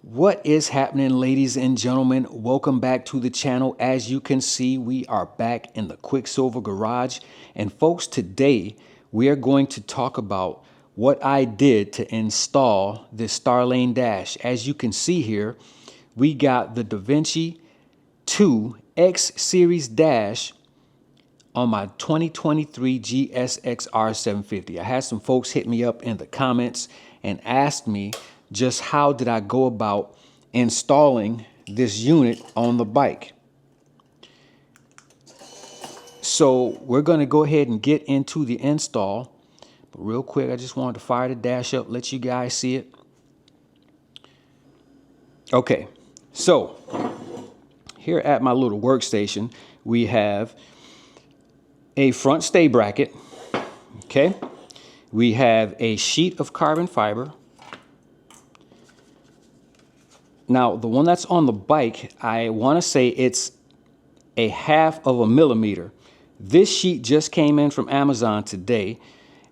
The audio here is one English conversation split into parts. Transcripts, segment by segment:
What is happening, ladies and gentlemen? Welcome back to the channel. As you can see, we are back in the Quicksilver Garage. And folks, today we are going to talk about what I did to install this Starlane dash. As you can see here, we got the DaVinci 2 X Series dash on my 2023 GSX-R 750. I had some folks hit me up in the comments and asked me just how did I go about installing this unit on the bike. So we're going to go ahead and get into the install. But real quick, I just wanted to fire the dash up, let you guys see it. Okay, so here at my little workstation, we have a front stay bracket. Okay, we have a sheet of carbon fiber. Now, the one that's on the bike, I want to say it's a 1/2 millimeter. This sheet just came in from Amazon today,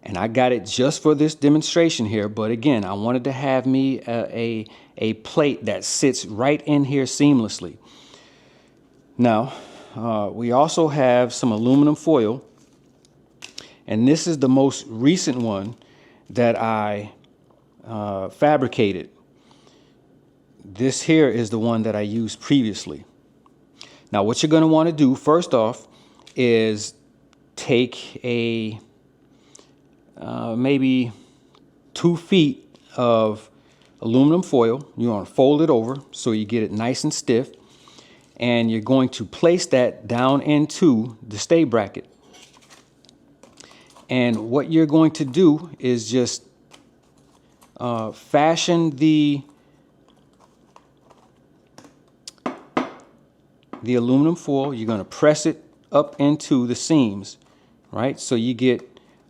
and I got it just for this demonstration here. But again, I wanted to have me a plate that sits right in here seamlessly. Now, we also have some aluminum foil, and this is the most recent one that I fabricated. This here is the one that I used previously. Now, what you're going to want to do first off is take a maybe 2 feet of aluminum foil. You want to fold it over so you get it nice and stiff, and you're going to place that down into the stay bracket. And what you're going to do is just fashion the aluminum foil. You're going to press it up into the seams, right? So you get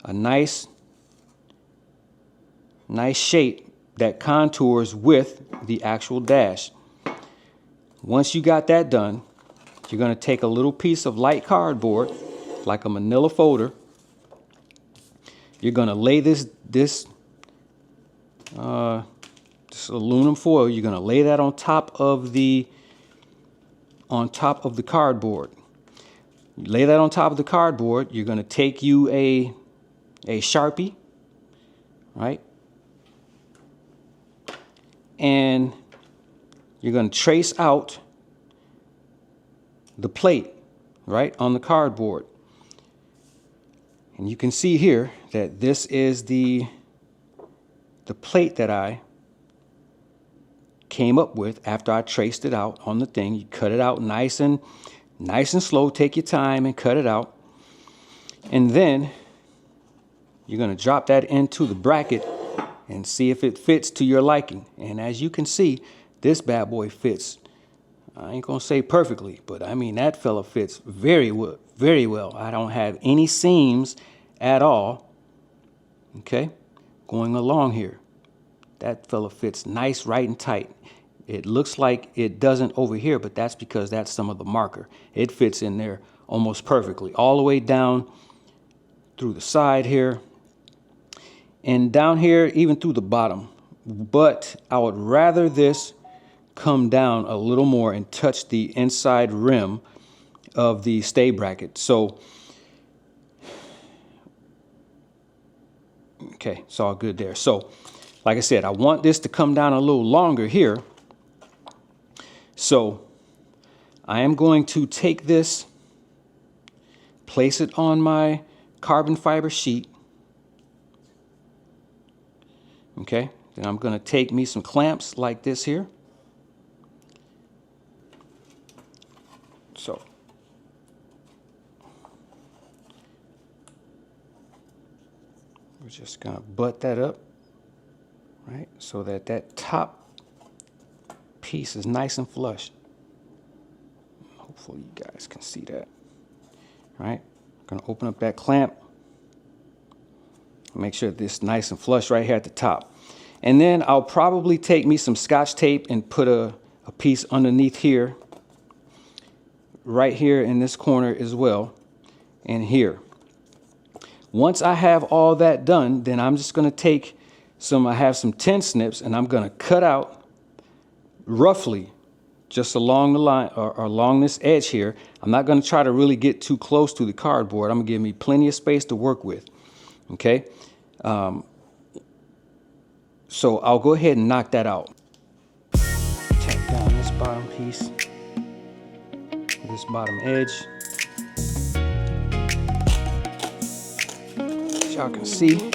a nice shape that contours with the actual dash. Once you got that done, you're going to take a little piece of light cardboard, like a manila folder. You're going to lay this aluminum foil, you're going to lay that on top of the cardboard. You lay that on top of the cardboard. You're going to take you a Sharpie, right? And you're going to trace out the plate, right, on the cardboard. And you can see here that this is the plate that I came up with after I traced it out on the thing. You cut it out nice and slow. Take your time and cut it out. And then you're going to drop that into the bracket and see if it fits to your liking. And as you can see, this bad boy fits. I ain't going to say perfectly, but I mean, that fella fits very well, very well. I don't have any seams at all. Okay, going along here. That fella fits nice, right and tight. It looks like it doesn't over here, but that's because that's some of the marker. It fits in there almost perfectly, all the way down through the side here, and down here, even through the bottom. But I would rather this come down a little more and touch the inside rim of the stay bracket. So, okay, it's all good there. So, like I said, I want this to come down a little longer here. So I am going to take this, place it on my carbon fiber sheet. Okay, then I'm going to take me some clamps like this here. So we're just going to butt that up, right, so that that top piece is nice and flush. Hopefully you guys can see that. All right, I'm going to open up that clamp. Make sure this is nice and flush right here at the top. And then I'll probably take me some Scotch tape and put a piece underneath here, right here in this corner as well, and here. Once I have all that done, then I'm just going to take I have some tin snips, and I'm going to cut out roughly just along the line or along this edge here. I'm not going to try to really get too close to the cardboard. I'm going to give me plenty of space to work with. Okay. So I'll go ahead and knock that out. Tack down this bottom piece, this bottom edge. As y'all can see,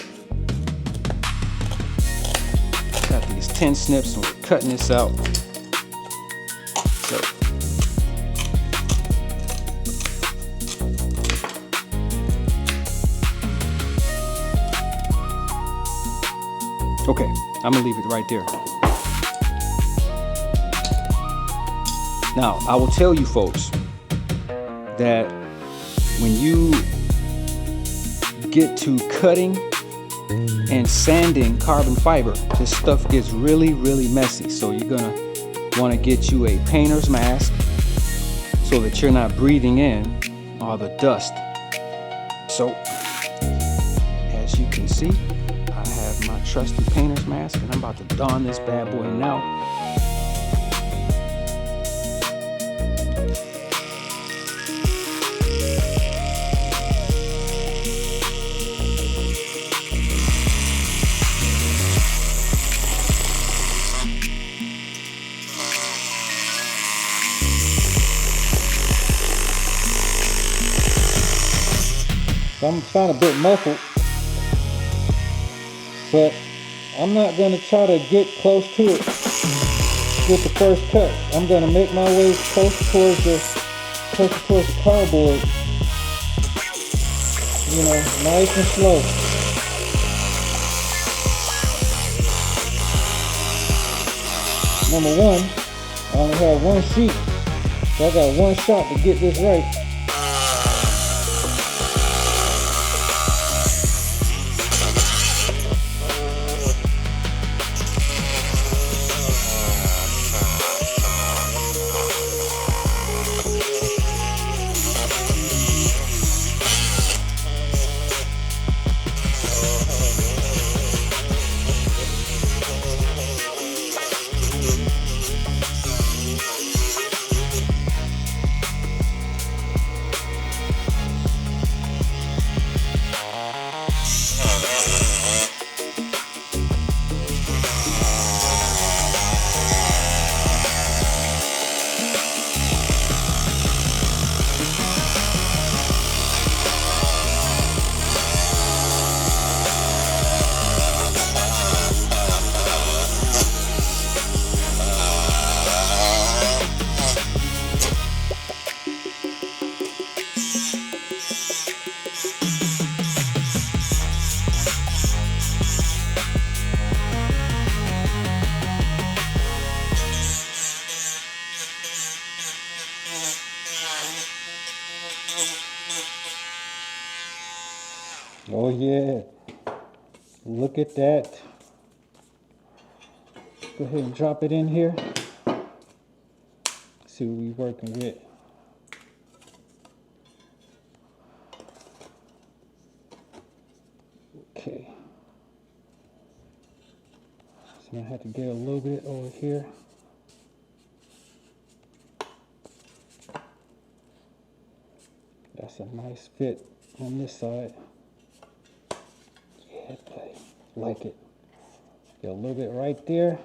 got these 10 snips and we're cutting this out. So, okay, I'm gonna leave it right there. Now, I will tell you folks that when you get to cutting and sanding carbon fiber, this stuff gets really, really messy. So you're gonna want to get you a painter's mask so that you're not breathing in all the dust. So, as you can see, I have my trusty painter's mask and I'm about to don this bad boy now. I'm sound a bit muffled, but I'm not going to try to get close to it with the first cut. I'm going to make my way closer towards the cardboard, you know, nice and slow. Number one, I only have one sheet, so I got one shot to get this right. Oh yeah, look at that. Go ahead and drop it in here. See what we're working with. Okay. So I have to get a little bit over here. That's a nice fit on this side. Yeah, buddy. Like it. Get a little bit right there.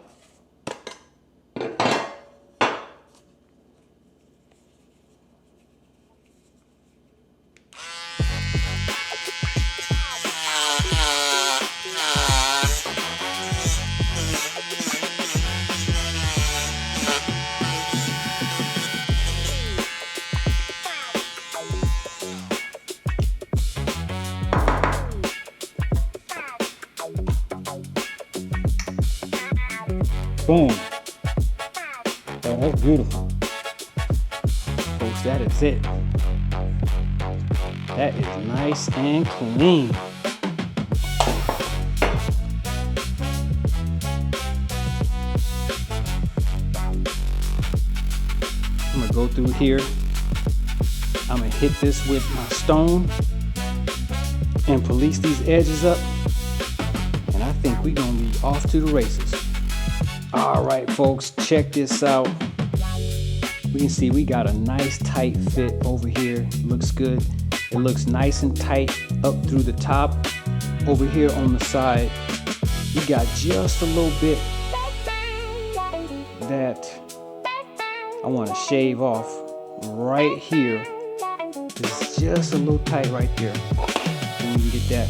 Boom. Oh, that's beautiful. Folks, that is it. That is nice and clean. I'm gonna go through here. I'm gonna hit this with my stone and police these edges up. And I think we're gonna be off to the races. All right, folks, check this out. We can see we got a nice tight fit over here. Looks good. It looks nice and tight up through the top. Over here on the side, we got just a little bit that I want to shave off right here. It's just a little tight right there. And we can get that.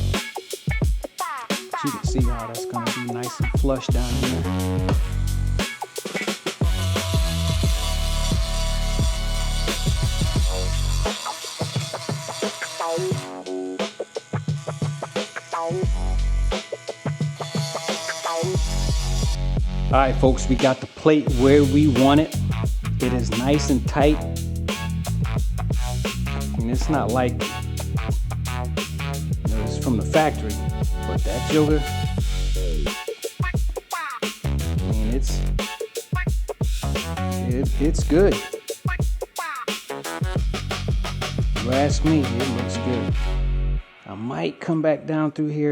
You can see how that's going to be nice and flush down here. All right, folks, we got the plate where we want it. It is nice and tight. And it's not like it's from the factory, but that joker, I mean, it's good. If you ask me, it looks good. I might come back down through here